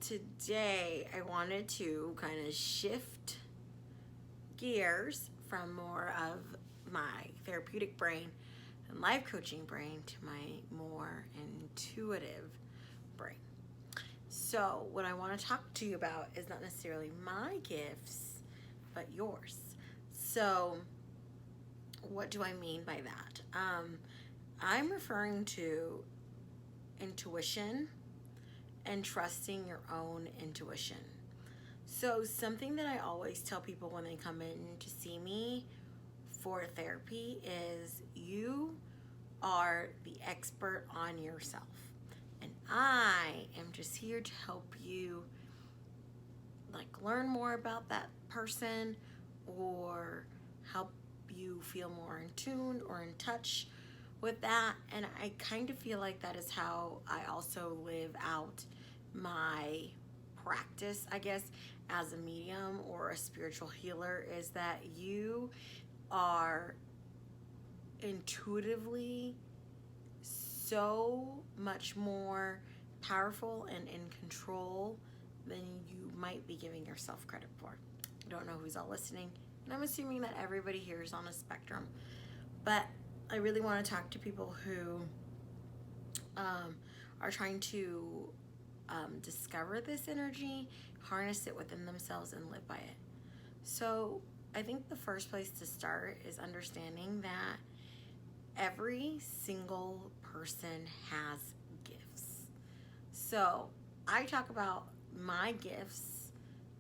today I wanted to kind of shift gears from more of my therapeutic brain and life coaching brain to my more intuitive brain. So what I want to talk to you about is not necessarily my gifts, but yours. So what do I mean by that? I'm referring to intuition and trusting your own intuition. So something that I always tell people when they come in to see me for therapy is you are the expert on yourself. And I am just here to help you learn more about that person or help you feel more in tune or in touch with that. And I kind of feel like that is how I also live out my practice, I guess, as a medium or a spiritual healer, is that you are intuitively so much more powerful and in control than you might be giving yourself credit for. I don't know who's all listening, and I'm assuming that everybody here is on a spectrum, but I really want to talk to people who are trying to discover this energy, harness it within themselves, and live by it. So I think the first place to start is understanding that every single person has gifts. So I talk about my gifts,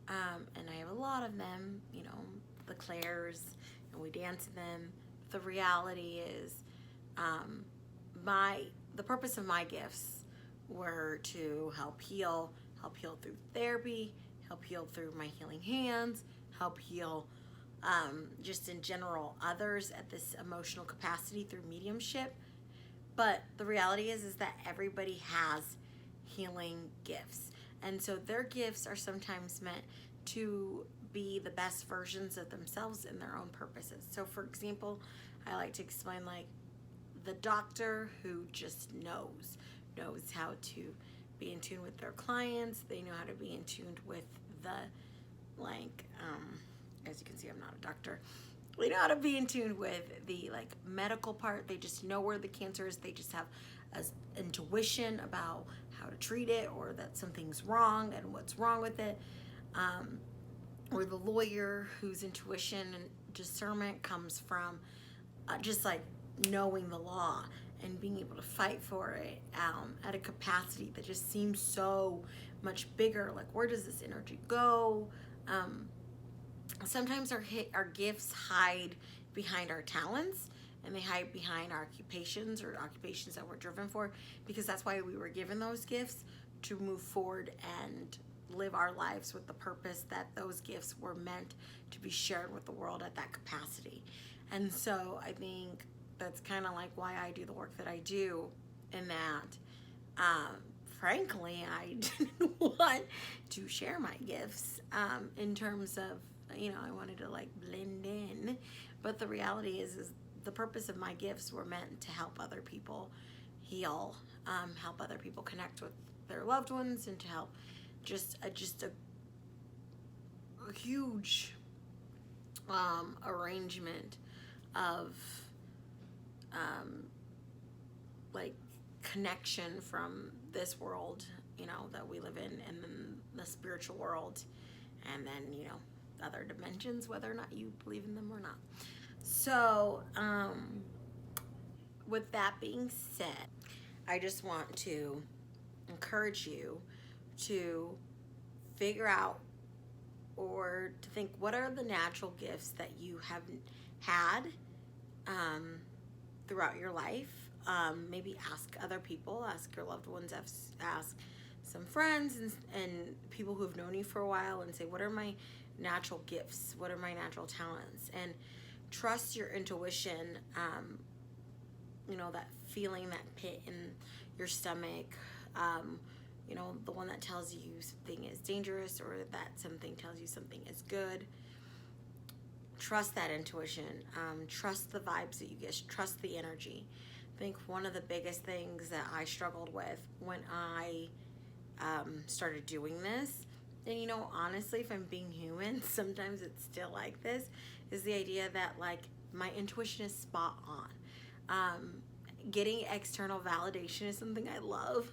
and I have a lot of them, the clairs, and we dance to them. The reality is the purpose of my gifts were to help heal through therapy, help heal through my healing hands, help heal just in general others at this emotional capacity through mediumship. But the reality is that everybody has healing gifts, and so their gifts are sometimes meant to be the best versions of themselves in their own purposes. So for example, I like to explain the doctor who just knows how to be in tune with their clients. They know how to be in tune with the as you can see, I'm not a doctor. They know how to be in tune with the medical part. They just know where the cancer is. They just have an intuition about how to treat it, or that something's wrong and what's wrong with it. Or the lawyer whose intuition and discernment comes from just knowing the law and being able to fight for it at a capacity that just seems so much bigger. Where does this energy go? Sometimes our gifts hide behind our talents, and they hide behind our occupations or occupations that we're driven for, because that's why we were given those gifts, to move forward and live our lives with the purpose that those gifts were meant to be shared with the world at that capacity. And so I think that's kind of why I do the work that I do, in that frankly I didn't want to share my gifts in terms of I wanted to blend in, but the reality is the purpose of my gifts were meant to help other people heal, help other people connect with their loved ones, and to help just a huge arrangement of connection from this world that we live in, and then the spiritual world, and then other dimensions, whether or not you believe in them or not. So with that being said, I just want to encourage you to figure out, or to think, what are the natural gifts that you have had throughout your life. Maybe ask other people, ask your loved ones, ask some friends and people who have known you for a while, and say, what are my natural gifts? What are my natural talents? And trust your intuition, that feeling, that pit in your stomach, the one that tells you something is dangerous, or that something tells you something is good. Trust that intuition. Trust the vibes that you get. Trust the energy. I think one of the biggest things that I struggled with when I started doing this, and honestly, if I'm being human, sometimes it's still like this, is the idea that like my intuition is spot on. Getting external validation is something I love,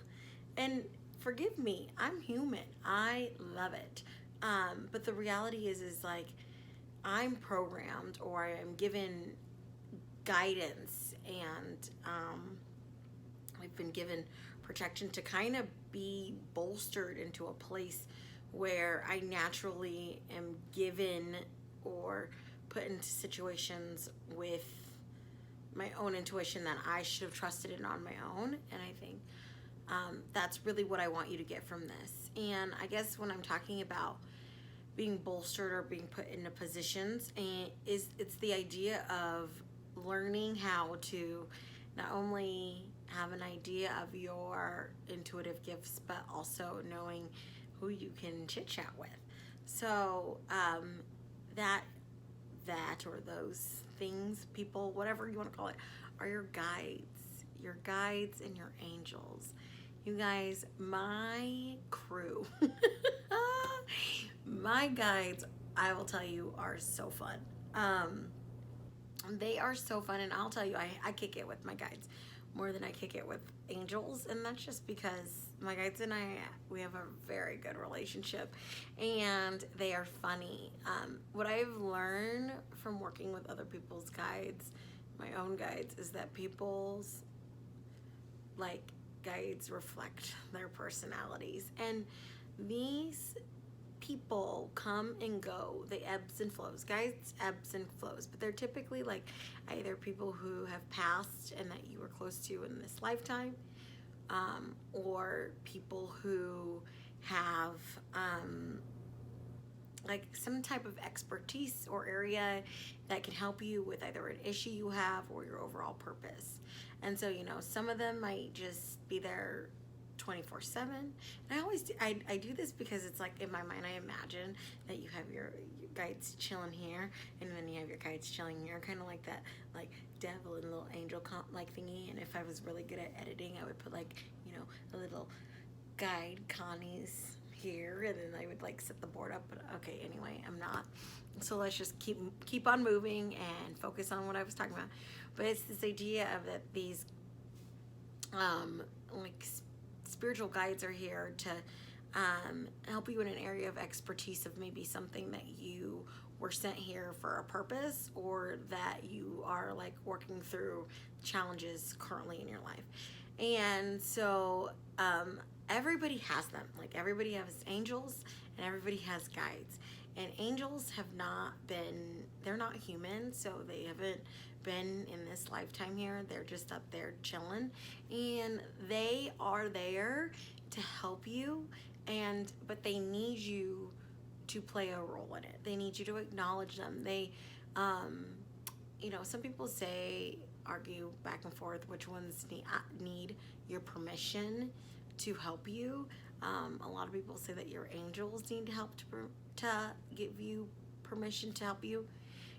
and forgive me, I'm human. I love it. But the reality is like I'm programmed, or I am given guidance, and I've been given protection to kind of be bolstered into a place where I naturally am given or put into situations with my own intuition that I should have trusted in on my own. And I think that's really what I want you to get from this. And I guess when I'm talking about being bolstered or being put into positions, and it's the idea of learning how to not only have an idea of your intuitive gifts, but also knowing who you can chit chat with. So that or those things, people, whatever you want to call it, are your guides and your angels. You guys, my crew, my guides, I will tell you, are so fun. They are so fun, and I'll tell you, I kick it with my guides more than I kick it with angels, and that's just because my guides and I, we have a very good relationship, and they are funny. What I've learned from working with other people's guides, my own guides, is that people's like guides reflect their personalities, and these people come and go. They ebbs and flows. Guides ebbs and flows, but they're typically like either people who have passed and that you were close to in this lifetime, or people who have like some type of expertise or area that can help you with either an issue you have or your overall purpose. And so, some of them might just be there 24/7. And I do this because it's like in my mind, I imagine that you have your guides chilling here, and then you have your guides chilling here, kind of like that, like devil and little angel like thingy. And if I was really good at editing, I would put like, a little guide Kani's here, and then I would like set the board up. But okay, anyway, I'm not. So let's just keep on moving and focus on what I was talking about. But it's this idea of that these like spiritual guides are here to help you in an area of expertise of maybe something that you were sent here for a purpose, or that you are like working through challenges currently in your life. And so everybody has them. Like everybody has angels and everybody has guides. And angels have not been, they're not human, so they haven't been in this lifetime here. They're just up there chilling, and they are there to help you, but they need you to play a role in it. They need you to acknowledge them. They some people argue back and forth which ones need your permission to help you. A lot of people say that your angels need help to give you permission to help you.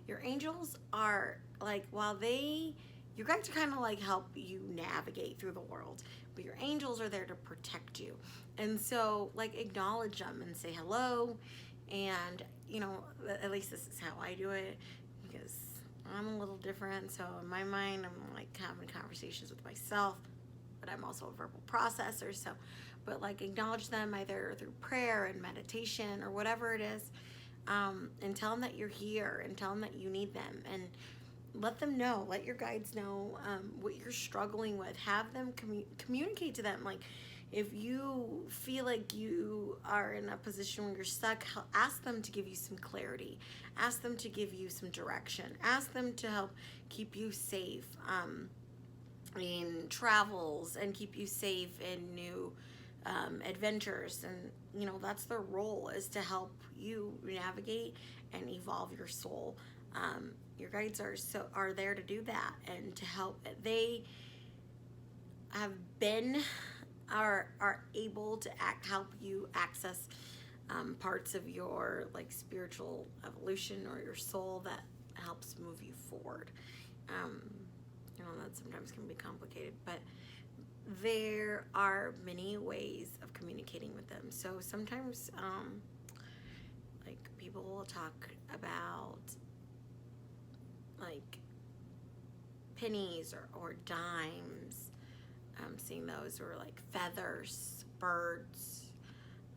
Your angels are like, your guides are kind of like help you navigate through the world, but your angels are there to protect you. And so like acknowledge them and say hello. And at least this is how I do it, because I'm a little different. So in my mind, I'm like having conversations with myself, but I'm also a verbal processor. So, but like acknowledge them either through prayer and meditation or whatever it is, and tell them that you're here, and tell them that you need them, and let them know, let your guides know what you're struggling with. Have them communicate to them. Like if you feel like you are in a position where you're stuck, ask them to give you some clarity. Ask them to give you some direction. Ask them to help keep you safe in travels, and keep you safe in new adventures. And that's their role, is to help you navigate and evolve your soul. Your guides are there to do that, and to help. They have been are able to help you access parts of your like spiritual evolution or your soul that helps move you forward. That sometimes can be complicated, but there are many ways of communicating with them. So sometimes, like, people will talk about, like, pennies or dimes, seeing those, or like feathers, birds.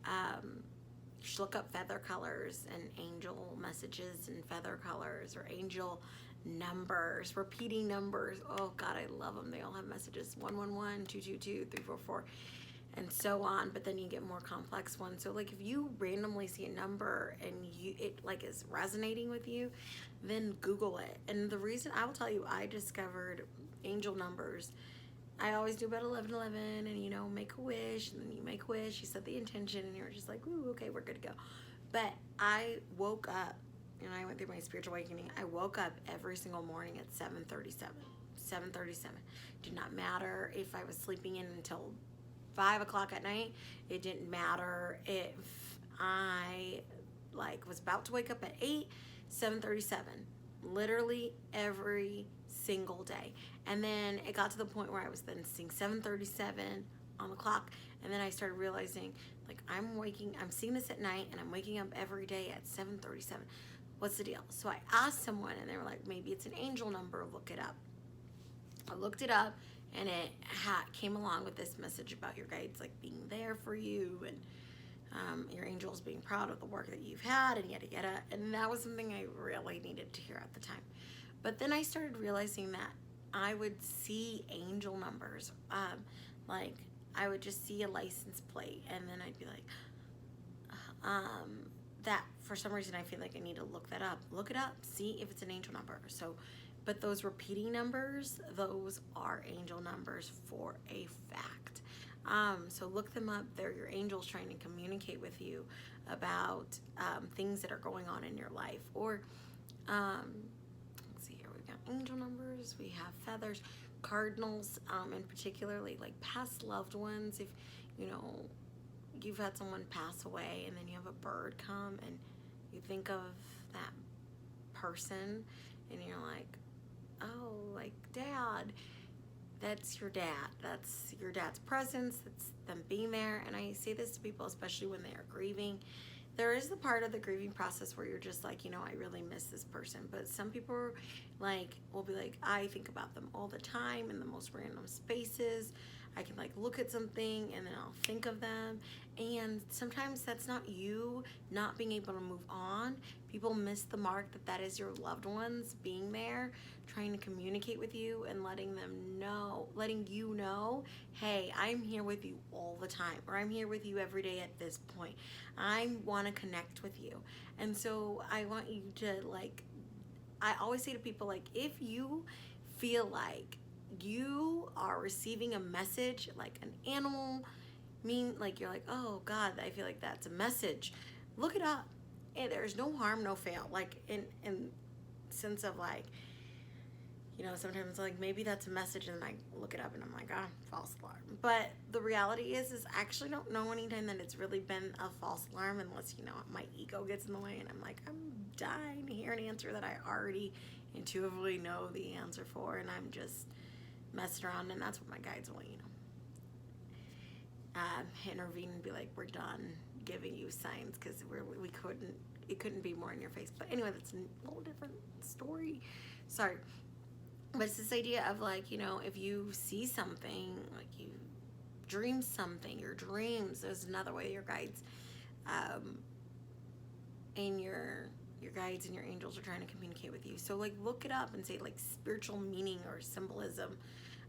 You should look up feather colors and angel messages and feather colors, or angel numbers, repeating numbers. Oh God, I love them. They all have messages: 111, 222, 344, and so on. But then you get more complex ones. So like if you randomly see a number and it like is resonating with you, then Google it. And the reason, I will tell you, I discovered angel numbers. I always do about 11:11, and make a wish, and then you make a wish, you set the intention, and you're just like, ooh, okay, we're good to go. But I woke up, and I went through my spiritual awakening. I woke up every single morning at 7:37. 7:37. Did not matter if I was sleeping in until 5 o'clock at night. It didn't matter if I was about to wake up at 8. 7:37. Literally every single day. And then it got to the point where I was then seeing 7:37 on the clock, and then I started realizing, like, I'm seeing this at night, and I'm waking up every day at 7:37. What's the deal? So I asked someone, and they were like, maybe it's an angel number, look it up. I looked it up, and it came along with this message about your guides, like, being there for you, and your angels being proud of the work that you've had, and yada yada. And that was something I really needed to hear at the time. But then I started realizing that I would see angel numbers. Like, I would just see a license plate, and then I'd be like, that for some reason I feel like I need to look that up. Look it up, see if it's an angel number. So, but those repeating numbers, those are angel numbers for a fact. So look them up. They're your angels trying to communicate with you about things that are going on in your life. Or let's see here, we've got angel numbers, we have feathers, cardinals, and particularly like past loved ones. If you've had someone pass away, and then you have a bird come, and you think of that person, and you're like, oh, like, Dad. That's your dad. That's your dad's presence. That's them being there. And I say this to people, especially when they are grieving. There is the part of the grieving process where you're just like, I really miss this person. But some people will be like, I think about them all the time in the most random spaces. I can look at something, and then I'll think of them. And sometimes that's not you not being able to move on. People miss the mark that is your loved ones being there, trying to communicate with you, and letting you know, hey, I'm here with you all the time, or I'm here with you every day at this point. I want to connect with you. And so I want you to, I always say to people, if you feel like you are receiving a message, like an animal, you're like, oh God, I feel like that's a message. Look it up. And there's no harm, no fail. In sense of sometimes maybe that's a message, and I look it up and I'm like, false alarm. But the reality is I actually don't know anytime that it's really been a false alarm, unless my ego gets in the way, and I'm like, I'm dying to hear an answer that I already intuitively know the answer for, and I'm just messing around. And that's what my guides will intervene and be like, we're done giving you signs, because it couldn't be more in your face. But anyway, that's a whole different story. Sorry. But it's this idea of if you see something, you dream something, your dreams, there's another way your guides and your guides and your angels are trying to communicate with you. So look it up and say spiritual meaning or symbolism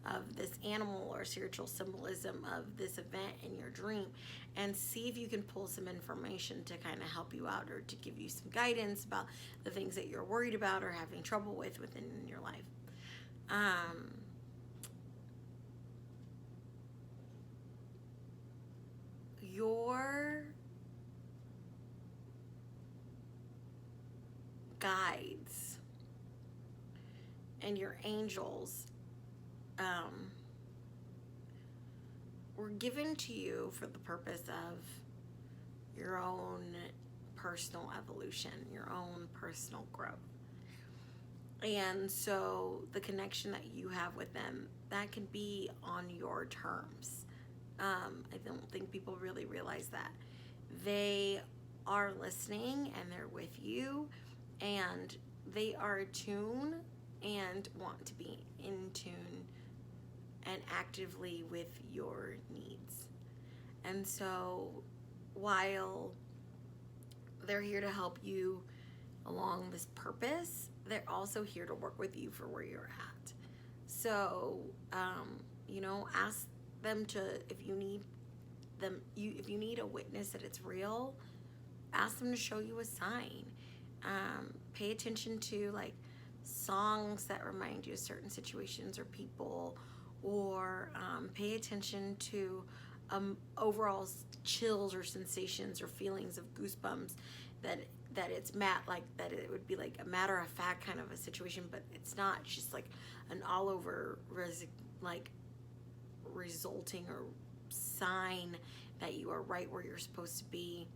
of this animal, or spiritual symbolism of this event in your dream, and see if you can pull some information to kind of help you out, or to give you some guidance about the things that you're worried about or having trouble with within your life. Your guides and your angels were given to you for the purpose of your own personal evolution, your own personal growth. And so the connection that you have with them, that can be on your terms. I don't think people really realize that. They are listening and they're with you, and they are attuned and want to be in tune and actively with your needs. And so while they're here to help you along this purpose, they're also here to work with you for where you're at. So, ask them to, if you need a witness that it's real, ask them to show you a sign. Pay attention to like songs that remind you of certain situations or people, or pay attention to overall chills or sensations or feelings of goosebumps that it's that it would be like a matter of fact kind of a situation, but it's not. It's just like an all over resulting or sign that you are right where you're supposed to be.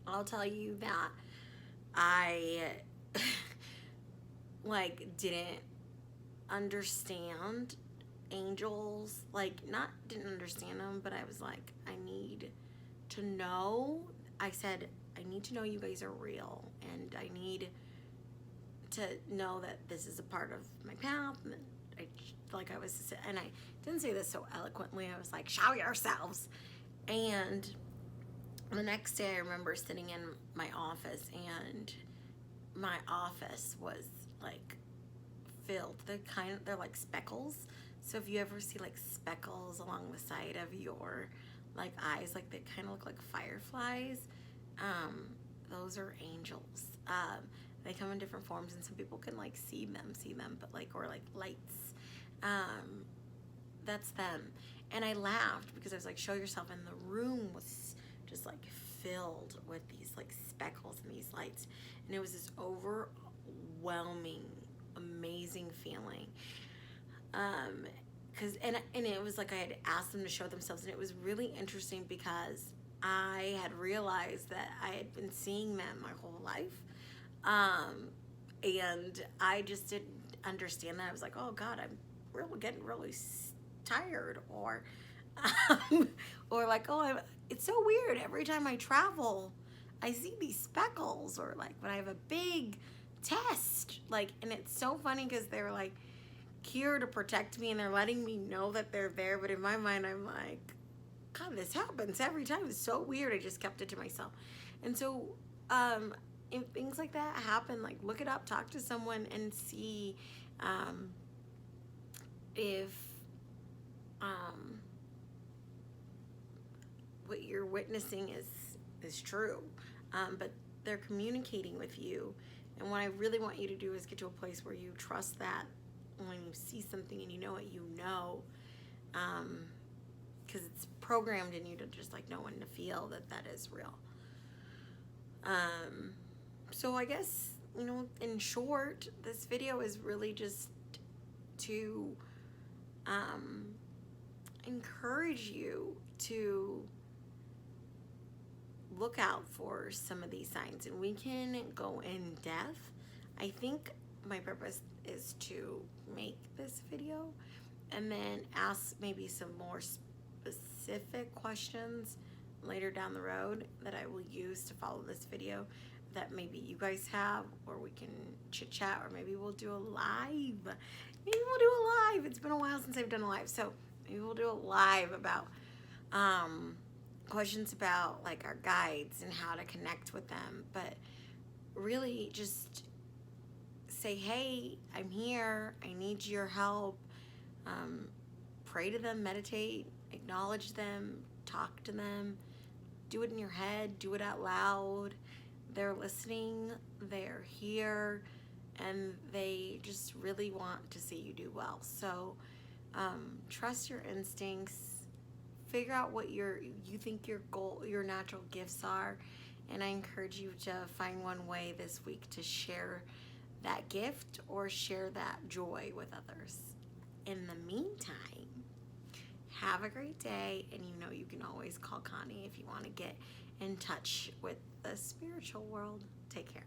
I'll tell you that I didn't understand angels, didn't understand them, but I was like, I need to know. I said, I need to know you guys are real, and I need to know that this is a part of my path. And I didn't say this so eloquently. I was like, show yourselves. And the next day I remember sitting in my office, and my office was like filled. They're like speckles. So if you ever see like speckles along the side of your like eyes, like they kind of look like fireflies, those are angels. They come in different forms, and some people can like see them, but or lights. That's them. And I laughed because I was like, show yourself. And the room was just like filled with these like speckles and these lights, and it was this overwhelming, amazing feeling. And it was like I had asked them to show themselves, and it was really interesting because I had realized that I had been seeing them my whole life, and I just didn't understand that. I was like, oh God, I'm getting really tired, or like, oh, it's so weird. Every time I travel, I see these speckles, or like when I have a big test, and it's so funny because they're like here to protect me, and they're letting me know that they're there. But in my mind, I'm like, God, this happens every time. It's so weird. I just kept it to myself. And so, if things like that happen, like look it up, talk to someone, and see if what you're witnessing is true. But they're communicating with you, and what I really want you to do is get to a place where you trust that when you see something and you know it, because it's programmed in you to just like know and to feel that is real. So I guess, in short, this video is really just to encourage you to look out for some of these signs, and we can go in depth. I think my purpose is to make this video and then ask maybe some more specific questions later down the road that I will use to follow this video that maybe you guys have, or we can chit chat, or maybe we'll do a live. It's been a while since I've done a live, so maybe we'll do a live about questions about like our guides and how to connect with them. But really just say, hey, I'm here, I need your help. Pray to them, meditate, acknowledge them, talk to them, do it in your head, do it out loud. They're listening, they're here, and they just really want to see you do well. So trust your instincts, figure out what you think your natural gifts are, and I encourage you to find one way this week to share that gift or share that joy with others. In the meantime, have a great day, and you can always call Kani if you want to get in touch with the spiritual world. Take care.